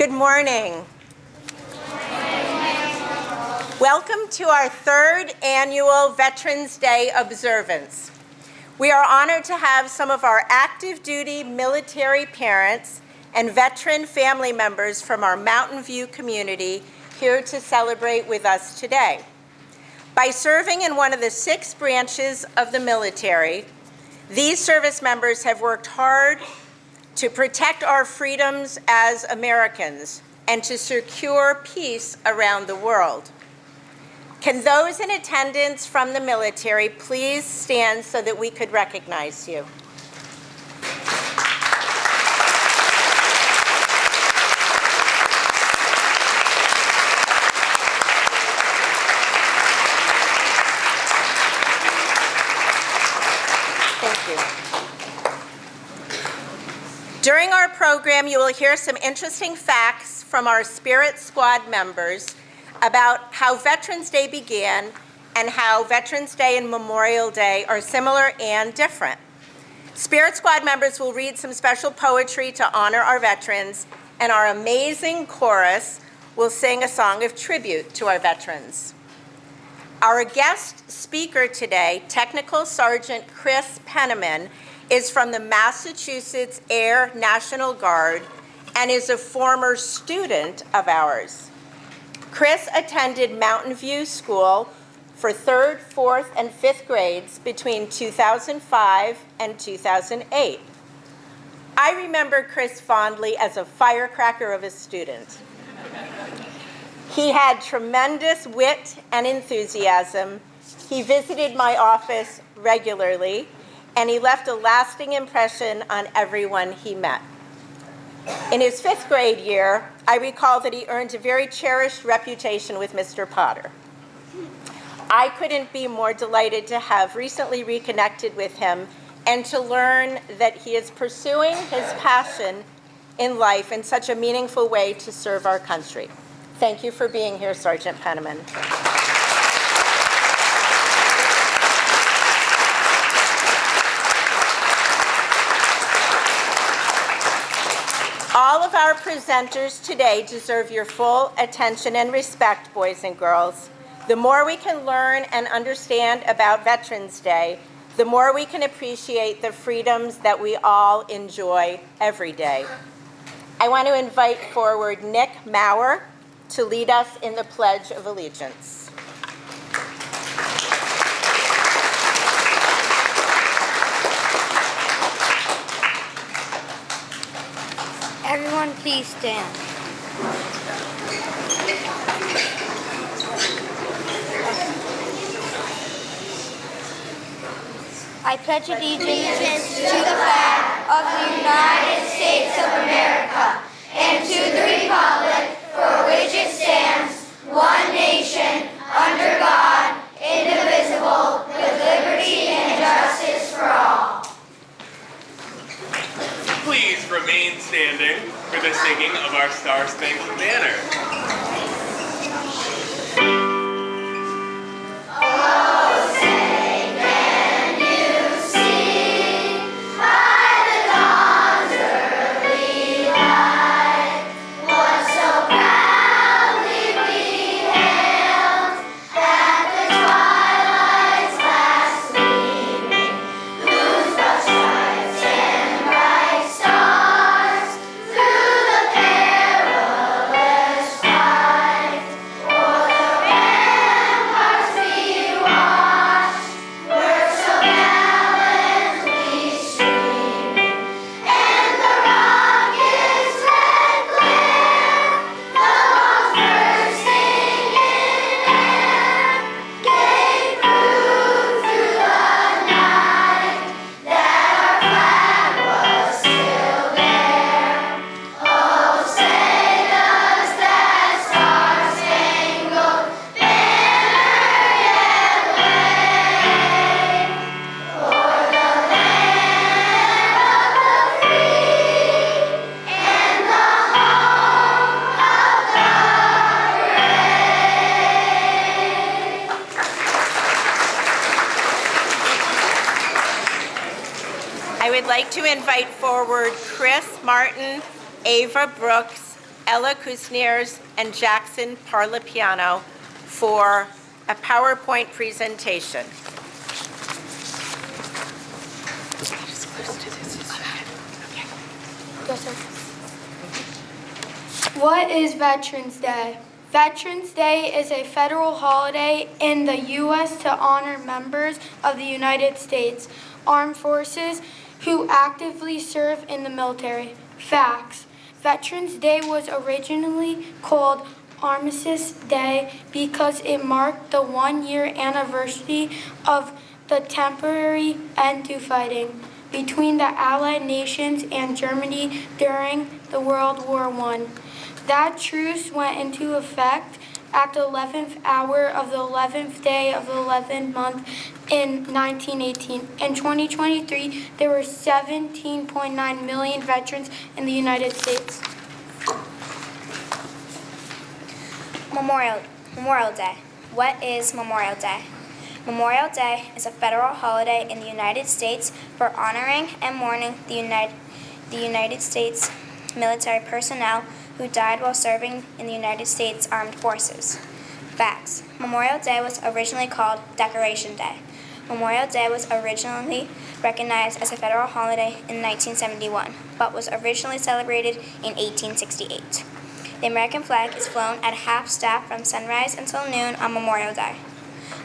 Good morning. Welcome to our third annual Veterans Day observance. We are honored to have some of our active duty military parents and veteran family members from our Mountain View community here to celebrate with us today. By serving in one of the 6 branches of the military, these service members have worked hard to protect our freedoms as Americans and to secure peace around the world. Can those in attendance from the military please stand so that we could recognize you? Thank you. During our program, you will hear some interesting facts from our Spirit Squad members about how Veterans Day began and how Veterans Day and Memorial Day are similar and different. Spirit Squad members will read some special poetry to honor our veterans, and our amazing chorus will sing a song of tribute to our veterans. Our guest speaker today, Technical Sergeant Chris Penniman, is from the Massachusetts Air National Guard and is a former student of ours. Chris attended Mountain View School for 3rd, 4th, and 5th grades between 2005 and 2008. I remember Chris fondly as a firecracker of a student. He had tremendous wit and enthusiasm. He visited my office regularly, and he left a lasting impression on everyone he met. In his 5th grade year, I recall that he earned a very cherished reputation with Mr. Potter. I couldn't be more delighted to have recently reconnected with him and to learn that he is pursuing his passion in life in such a meaningful way to serve our country. Thank you for being here, Sergeant Penniman. All of our presenters today deserve your full attention and respect, boys and girls. The more we can learn and understand about Veterans Day, the more we can appreciate the freedoms that we all enjoy every day. I want to invite forward Nick Maurer to lead us in the Pledge of Allegiance. Everyone, please stand. I pledge allegiance to the flag of the United States of America and to the republic for which it stands, one nation, under God, indivisible, with liberty and justice for all. Please remain standing for the singing of our Star-Spangled Banner. I would like to invite forward Chris Martin, Ava Brooks, Ella Kusniers and Jackson Parlapiano for a PowerPoint presentation. What is Veterans Day? Veterans Day is a federal holiday in the U.S. to honor members of the United States Armed Forces who actively serve in the military. Facts. Veterans Day was originally called Armistice Day because it marked the 1-year anniversary of the temporary end to fighting between the Allied nations and Germany during the World War I. That truce went into effect at the 11th hour of the 11th day of the 11th month in 1918. In 2023, there were 17.9 million veterans in the United States. Memorial Day. What is Memorial Day? Memorial Day is a federal holiday in the United States for honoring and mourning the United States military personnel who died while serving in the United States Armed Forces. Facts. Memorial Day was originally called Decoration Day. Memorial Day was originally recognized as a federal holiday in 1971, but was originally celebrated in 1868. The American flag is flown at half-staff from sunrise until noon on Memorial Day.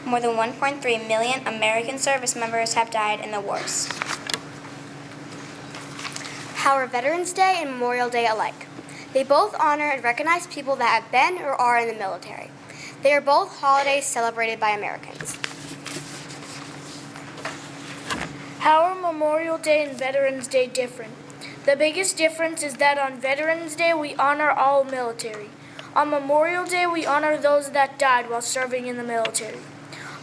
More than 1.3 million American service members have died in the wars. How are Veterans Day and Memorial Day alike? They both honor and recognize people that have been or are in the military. They are both holidays celebrated by Americans. How are Memorial Day and Veterans Day different? The biggest difference is that on Veterans Day we honor all military. On Memorial Day we honor those that died while serving in the military.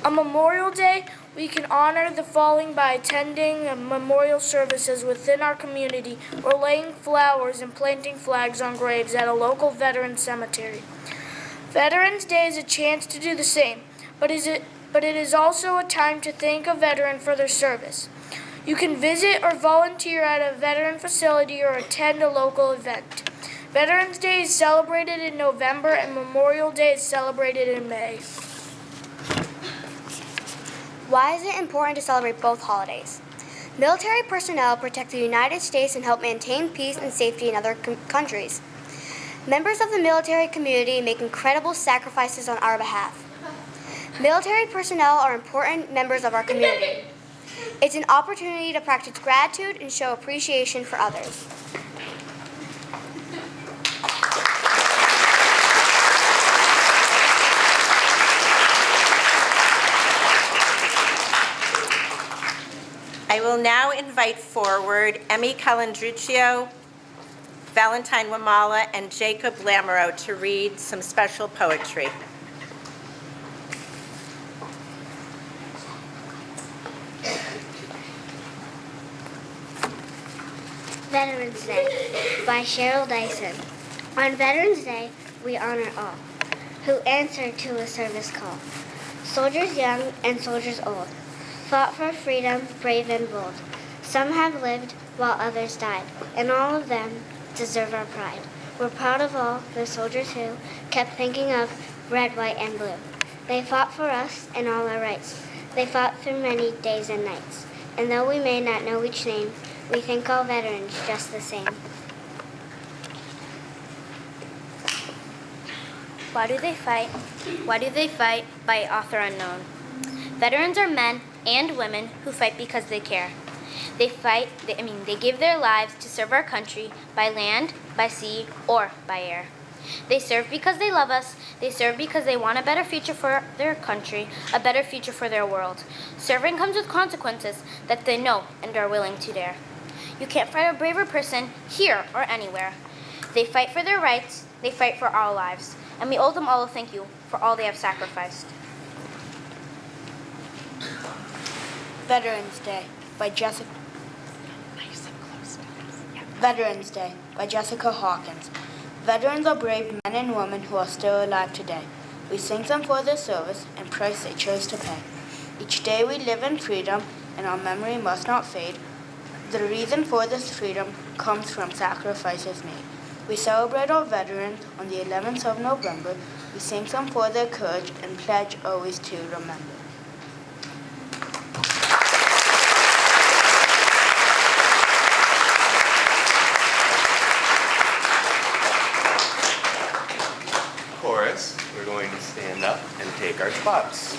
On Memorial Day, we can honor the fallen by attending memorial services within our community or laying flowers and planting flags on graves at a local veteran cemetery. Veterans Day is a chance to do the same, but it is also a time to thank a veteran for their service. You can visit or volunteer at a veteran facility or attend a local event. Veterans Day is celebrated in November and Memorial Day is celebrated in May. Why is it important to celebrate both holidays? Military personnel protect the United States and help maintain peace and safety in other countries. Members of the military community make incredible sacrifices on our behalf. Military personnel are important members of our community. It's an opportunity to practice gratitude and show appreciation for others. I will now invite forward Emmy Calandruccio, Valentine Wamala, and Jacob Lamoureux to read some special poetry. Veterans Day by Cheryl Dyson. On Veterans Day, we honor all who answer to a service call. Soldiers young and soldiers old fought for freedom, brave and bold. Some have lived while others died, and all of them deserve our pride. We're proud of all the soldiers who kept thinking of red, white, and blue. They fought for us and all our rights. They fought through many days and nights. And though we may not know each name, we thank all veterans just the same. Why do they fight? Why do they fight? By author unknown. Veterans are men and women who fight because they care. They give their lives to serve our country by land, by sea, or by air. They serve because they love us. They serve because they want a better future for their country, a better future for their world. Serving comes with consequences that they know and are willing to dare. You can't fight a braver person here or anywhere. They fight for their rights. They fight for our lives. And we owe them all a thank you for all they have sacrificed. Veterans Day by Jessica. Veterans Day by Jessica Hawkins. Veterans are brave men and women who are still alive today. We thank them for their service and price they chose to pay. Each day we live in freedom, and our memory must not fade. The reason for this freedom comes from sacrifices made. We celebrate our veterans on the 11th of November. We thank them for their courage and pledge always to remember. Chorus, we're going to stand up and take our spots.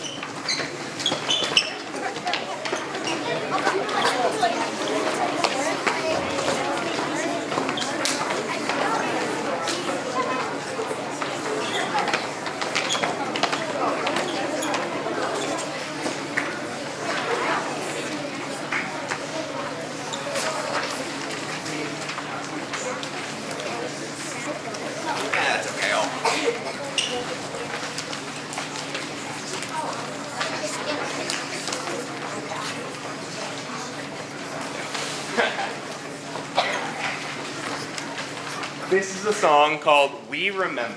That's okay. This is a song called We Remember.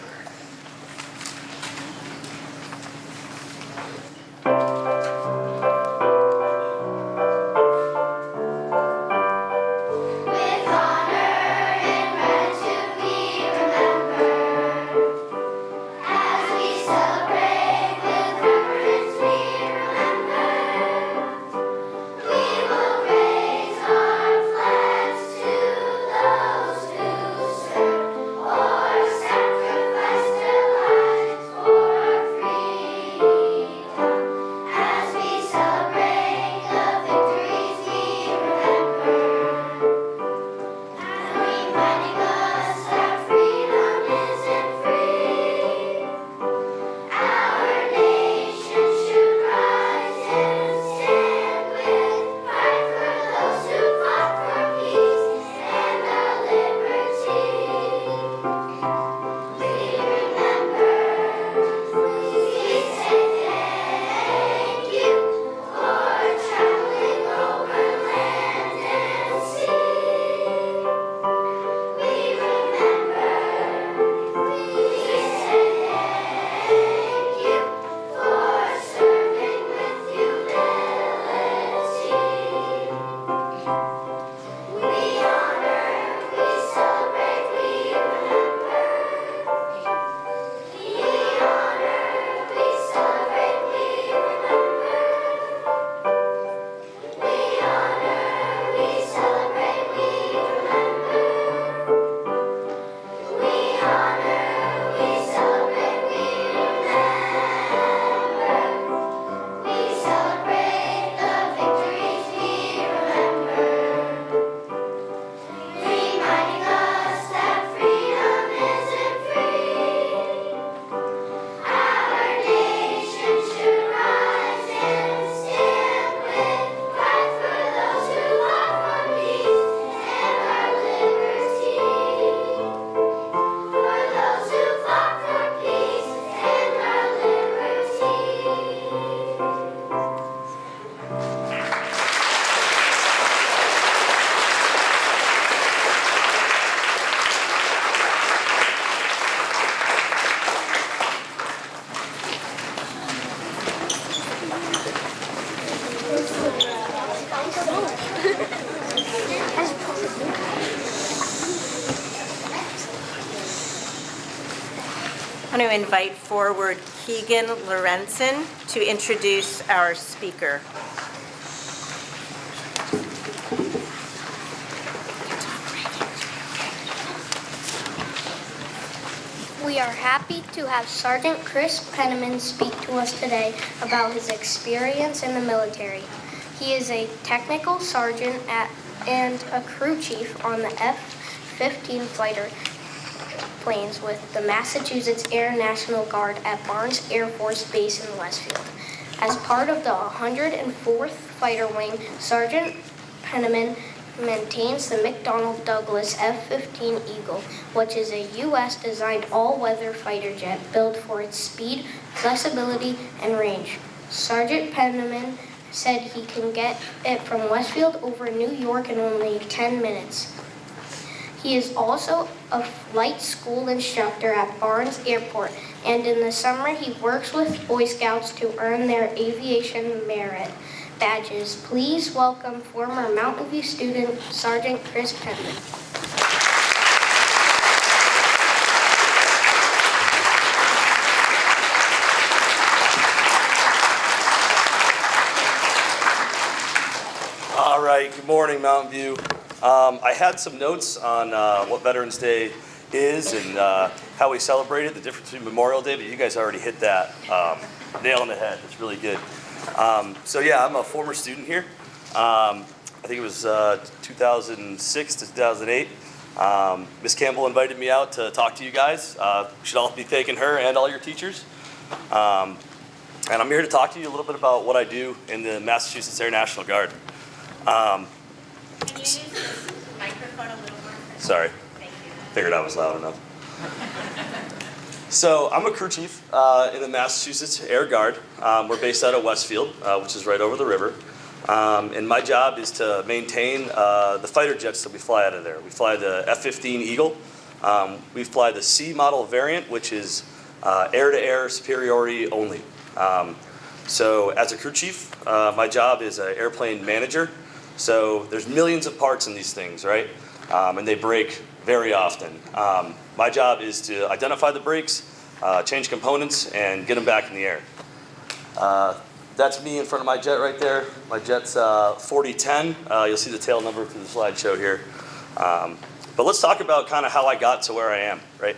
I want to invite forward Keegan Lorenzen to introduce our speaker. We are happy to have Sergeant Chris Penniman speak to us today about his experience in the military. He is a technical sergeant and a crew chief on the F-15 fighter planes with the Massachusetts Air National Guard at Barnes Air Force Base in Westfield. As part of the 104th Fighter Wing, Sergeant Penniman maintains the McDonnell Douglas F-15 Eagle, which is a U.S.-designed all-weather fighter jet built for its speed, flexibility, and range. Sergeant Penniman said he can get it from Westfield over New York in only 10 minutes. He is also a flight school instructor at Barnes Airport, and in the summer he works with Boy Scouts to earn their aviation merit badges. Please welcome former Mountain View student Sergeant Chris Penniman. All right, good morning, Mountain View. I had some notes on what Veterans Day is and how we celebrate it, the difference between Memorial Day, but you guys already hit that nail on the head. It's really good. So yeah, I'm a former student here. I think it was 2006 to 2008. Ms. Campbell invited me out to talk to you guys. You should all be thanking her and all your teachers. And I'm here to talk to you a little bit about what I do in the Massachusetts Air National Guard. Can you use this microphone a little more? Sorry, Thank you. figured I was loud enough. So I'm a crew chief in the Massachusetts Air Guard. We're based out of Westfield, which is right over the river. And my job is to maintain the fighter jets that we fly out of there. We fly the F-15 Eagle. We fly the C model variant, which is air-to-air superiority only. So as a crew chief, my job is an airplane manager. So there's millions of parts in these things, right? And they break very often. My job is to identify the breaks, change components, and get them back in the air. That's me in front of my jet right there. My jet's 4010. You'll see the tail number through the slideshow here. But let's talk about kind of how I got to where I am, right?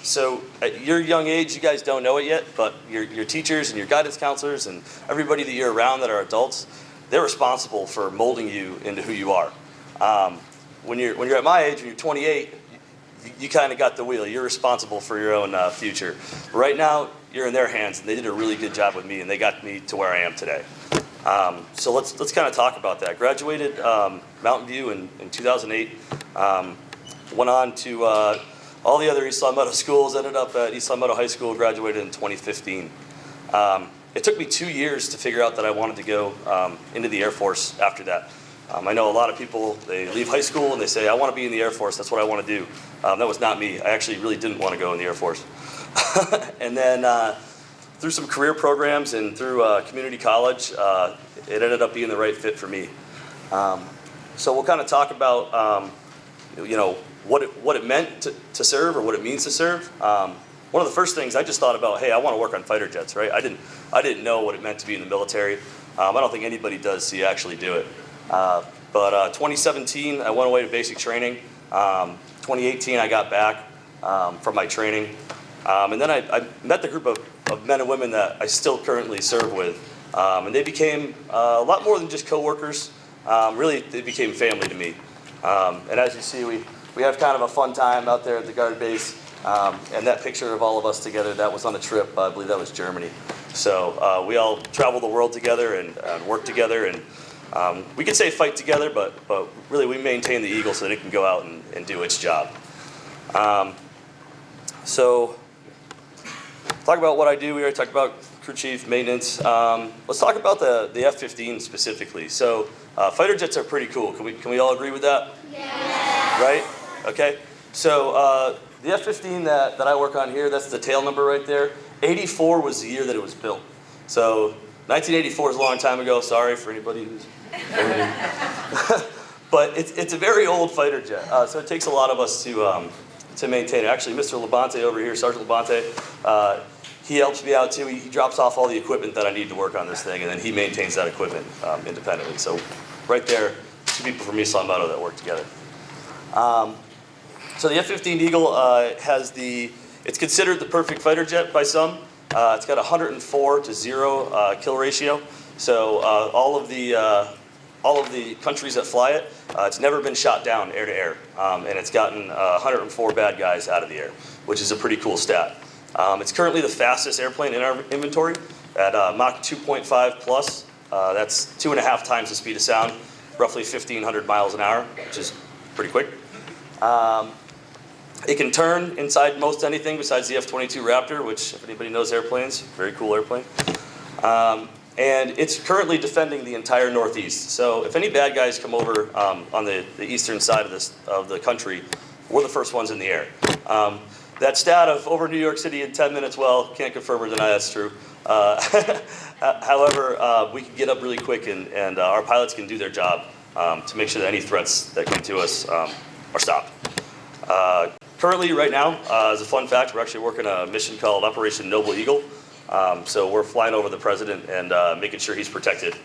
So at your young age, you guys don't know it yet, but your teachers and your guidance counselors and everybody that you're around that are adults, they're responsible for molding you into who you are. When you're at my age, when you're 28, you kind of got the wheel. You're responsible for your own future. Right now, you're in their hands, and they did a really good job with me, and they got me to where I am today. So let's kind of talk about that. Graduated Mountain View in 2008. Went on to all the other East Long Meadow schools. Ended up at East Long Meadow High School. Graduated in 2015. It took me 2 years to figure out that I wanted to go into the Air Force after that. I know a lot of people, they leave high school and they say, I want to be in the Air Force, that's what I want to do. That was not me. I actually really didn't want to go in the Air Force. And then through some career programs and through community college, it ended up being the right fit for me. So we'll kind of talk about what it meant to serve or what it means to serve. One of the first things I just thought about, hey, I want to work on fighter jets, right? I didn't know what it meant to be in the military. I don't think anybody does, so you actually do it. But 2017, I went away to basic training. 2018, I got back from my training. And then I met the group of men and women that I still currently serve with. And they became a lot more than just coworkers. Really, they became family to me. And as you see, we have kind of a fun time out there at the Guard base. And that picture of all of us together, that was on a trip, I believe that was Germany. So we all travel the world together and work together. And we could say fight together, but really we maintain the Eagle so that it can go out and do its job. So talk about what I do. We already talked about crew chief, maintenance. Let's talk about the F-15 specifically. So fighter jets are pretty cool. Can we all agree with that? Yeah. Right? Okay. So the F-15 that I work on here, that's the tail number right there. 84 was the year that it was built. So 1984 is a long time ago. Sorry for anybody who's but it's a very old fighter jet. So it takes a lot of us to maintain it. Actually, Mr. Labonte over here, Sergeant Labonte, he helps me out too. He drops off all the equipment that I need to work on this thing, and then he maintains that equipment independently. So right there, two people from East Long Meadow that work together. So the F-15 Eagle it's considered the perfect fighter jet by some. It's got a 104 to 0 kill ratio. So all of the countries that fly it, it's never been shot down air to air, and it's gotten 104 bad guys out of the air, which is a pretty cool stat. It's currently the fastest airplane in our inventory at Mach 2.5 plus. That's 2.5 times the speed of sound, roughly 1,500 miles an hour, which is pretty quick. It can turn inside most anything besides the F-22 Raptor, which, if anybody knows airplanes, very cool airplane. And it's currently defending the entire Northeast. So if any bad guys come over on the eastern side of the country, we're the first ones in the air. That stat of over New York City in 10 minutes, well, can't confirm or deny that's true. However, we can get up really quick and our pilots can do their job to make sure that any threats that come to us are stopped. Currently, right now, as a fun fact, we're actually working a mission called Operation Noble Eagle. So we're flying over the president and making sure he's protected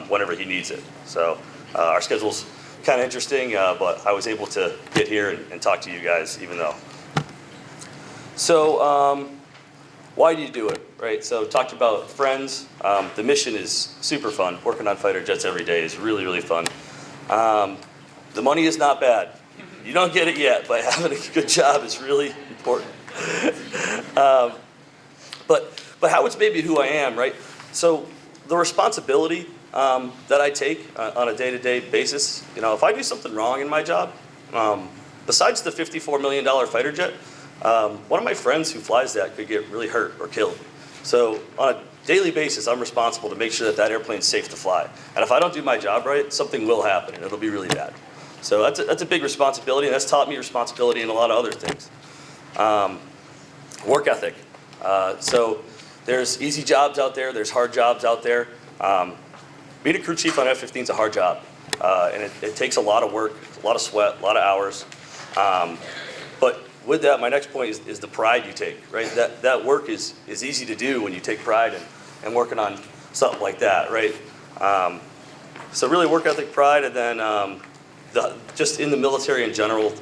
whenever he needs it. So our schedule's kind of interesting, but I was able to get here and talk to you guys even though. So why do you do it, right? So talked about friends. The mission is super fun. Working on fighter jets every day is really, really fun. The money is not bad. You don't get it yet, but having a good job is really important. But how it's made me who I am, right? So the responsibility that I take on a day-to-day basis, if I do something wrong in my job, besides the $54 million fighter jet, one of my friends who flies that could get really hurt or killed. So on a daily basis, I'm responsible to make sure that that airplane's safe to fly. And if I don't do my job right, something will happen, and it'll be really bad. So that's a big responsibility, and that's taught me responsibility in a lot of other things. Work ethic. So there's easy jobs out there, there's hard jobs out there. Being a crew chief on F-15 is a hard job, and it takes a lot of work, a lot of sweat, a lot of hours. But with that, my next point is the pride you take, right? That work is easy to do when you take pride in working on something like that, right? So really work ethic, pride, and then just in the military in general,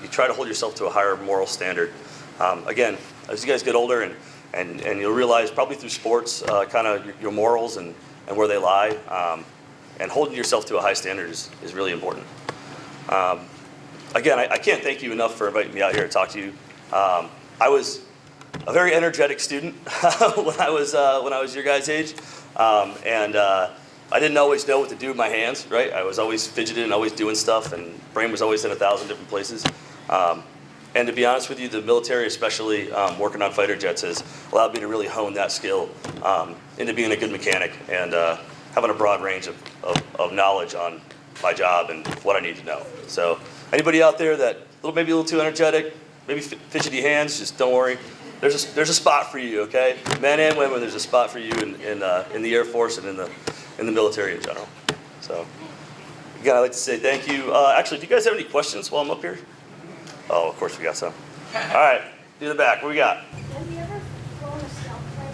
you try to hold yourself to a higher moral standard. Again, as you guys get older and you'll realize probably through sports, kind of your morals and where they lie, and holding yourself to a high standard is really important. Again, I can't thank you enough for inviting me out here to talk to you. I was a very energetic student when I was your guys' age, and I didn't always know what to do with my hands, right? I was always fidgeting and always doing stuff, and brain was always in 1,000 different places. And to be honest with you, the military, especially working on fighter jets, has allowed me to really hone that skill into being a good mechanic and having a broad range of knowledge on my job and what I need to know. So anybody out there that maybe a little too energetic, maybe fidgety hands, just don't worry. There's a spot for you, okay? Men and women, there's a spot for you in the Air Force and in the military in general. So again, I'd like to say thank you. Actually, do you guys have any questions while I'm up here? Oh, of course we got some. All right, do the back. What we got? Have you ever flown a stealth plane?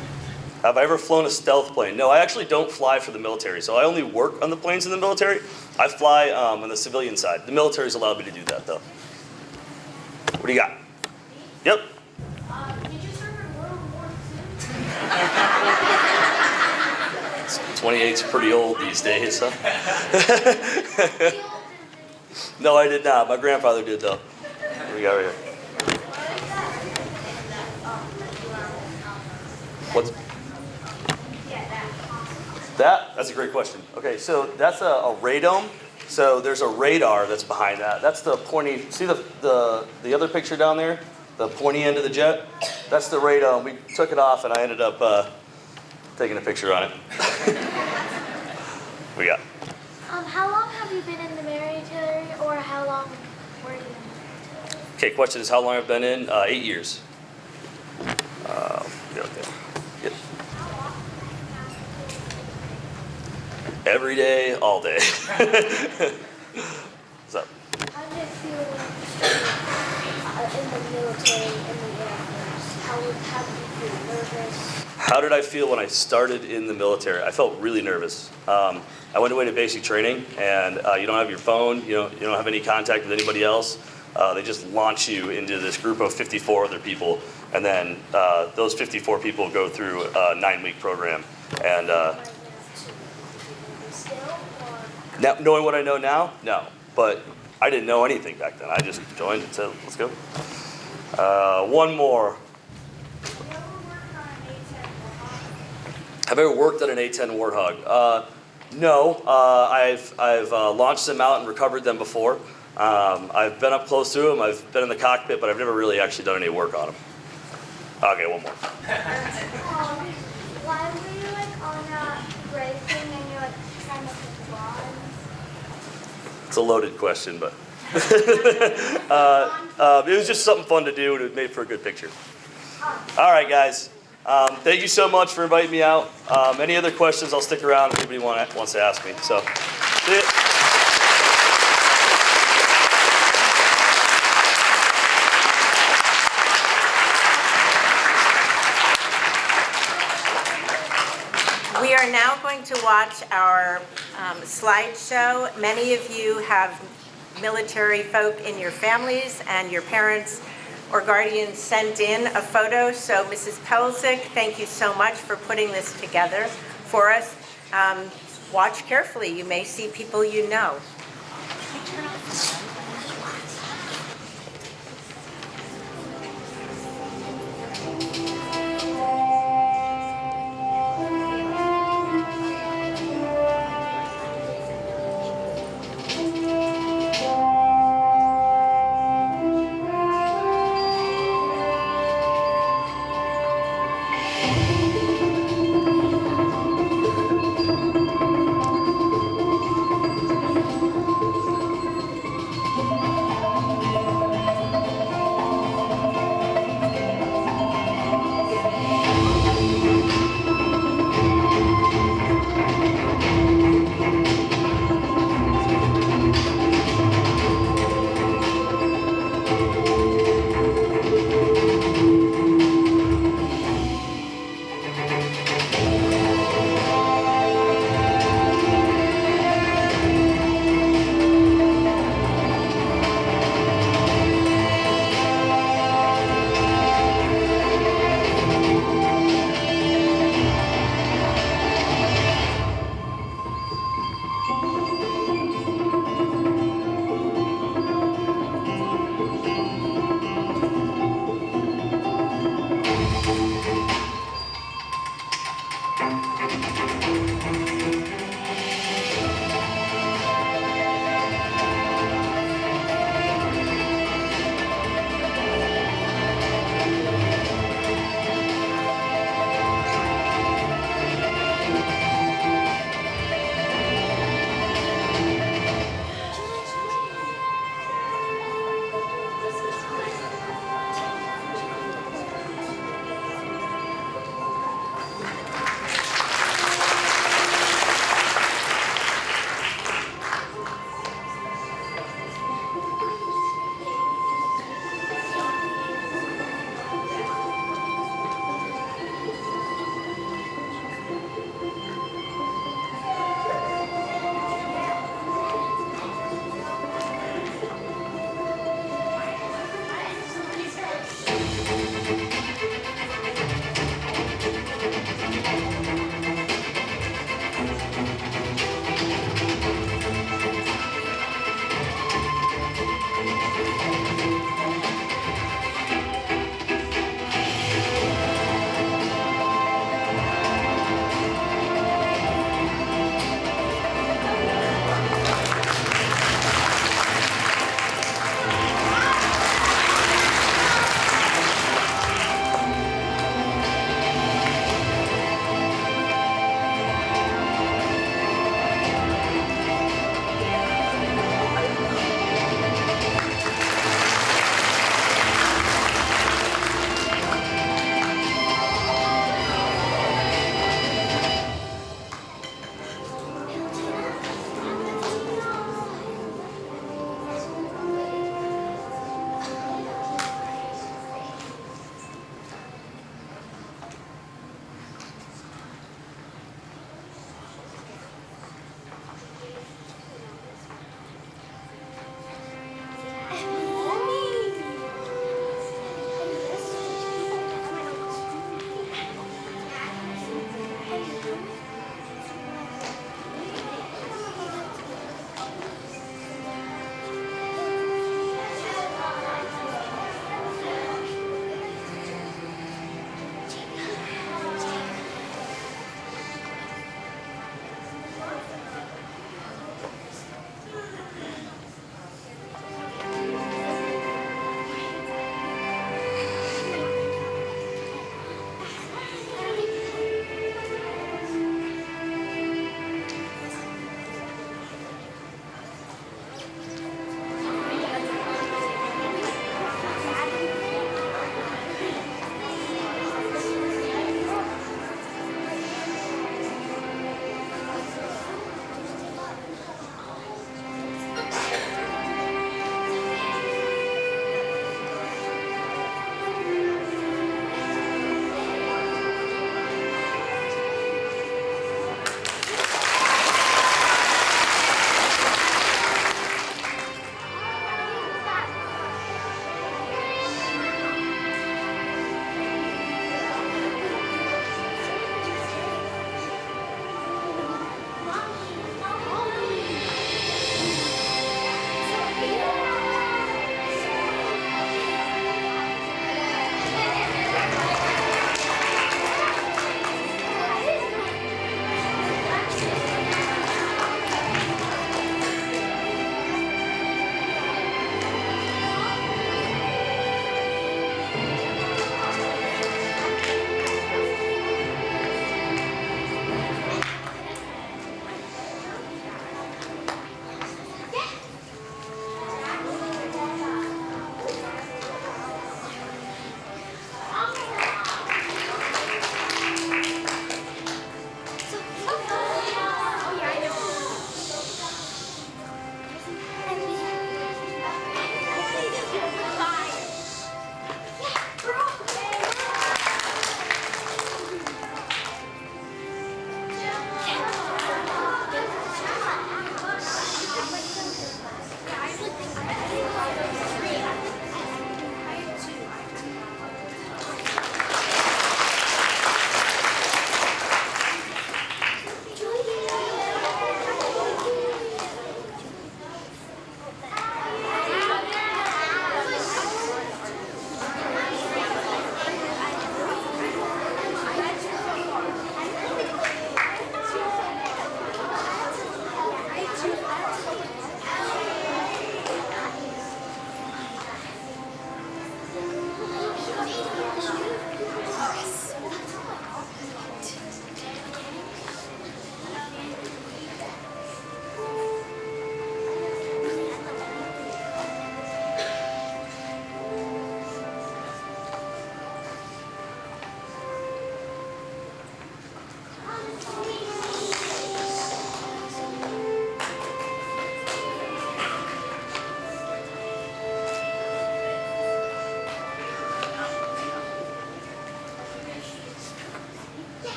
Have I ever flown a stealth plane? No, I actually don't fly for the military. So I only work on the planes in the military. I fly on the civilian side. The military's allowed me to do that, though. What do you got? Yep. Did you serve in World War II? 28's pretty old these days, huh? No, I did not. My grandfather did, though. What do we got right here? What's that? That's a great question. Okay, so that's a radome. So there's a radar that's behind that. That's the pointy. See the other picture down there? The pointy end of the jet? That's the radome. We took it off, and I ended up taking a picture on it. We got. How long have you been in the military, or how long were you in the military? Okay, question is how long I've been in? 8 years. Yep. Every day, all day. What's up? How did it feel in the military, in the Air Force? How did you feel? Nervous? How did I feel when I started in the military? I felt really nervous. I went away to basic training, and you don't have your phone. You don't have any contact with anybody else. They just launch you into this group of 54 other people, and then those 54 people go through a 9-week program. And now, knowing what I know now, no. But I didn't know anything back then. I just joined and said, let's go. One more. Have I ever worked on an A-10 Warthog? No. I've launched them out and recovered them before. I've been up close to them. I've been in the cockpit, but I've never really actually done any work on them. Okay, one more. Why were you on racing and you're trying to put bronze? It's a loaded question, but it was just something fun to do, and it made for a good picture. All right, guys. Thank you so much for inviting me out. Any other questions, I'll stick around if anybody wants to ask me. So, see ya. We are are now going to watch our slideshow. Many of you have military folk in your families, and your parents or guardians sent in a photo. So Mrs. Pelzik, thank you so much for putting this together for us. Watch carefully. You may see people you know.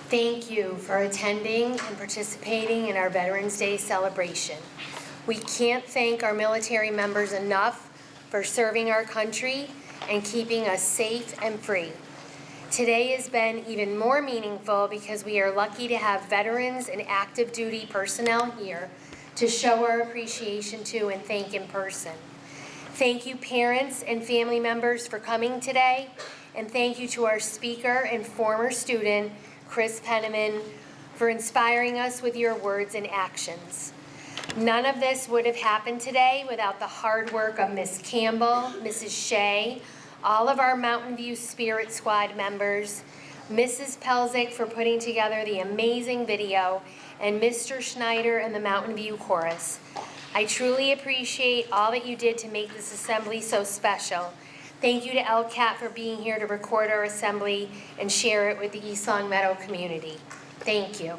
Thank you for attending and participating in our Veterans Day celebration. We can't thank our military members enough for serving our country and keeping us safe and free. Today has been even more meaningful because we are lucky to have veterans and active duty personnel here to show our appreciation to and thank in person. Thank you, parents and family members, for coming today, and thank you to our speaker and former student, Chris Penniman, for inspiring us with your words and actions. None of this would have happened today without the hard work of Miss Campbell, Mrs. Shea, all of our Mountain View Spirit Squad members, Mrs. Pelzick for putting together the amazing video, and Mr. Schneider and the Mountain View Chorus. I truly appreciate all that you did to make this assembly so special. Thank you to LCAT for being here to record our assembly and share it with the East Long Meadow community. Thank you.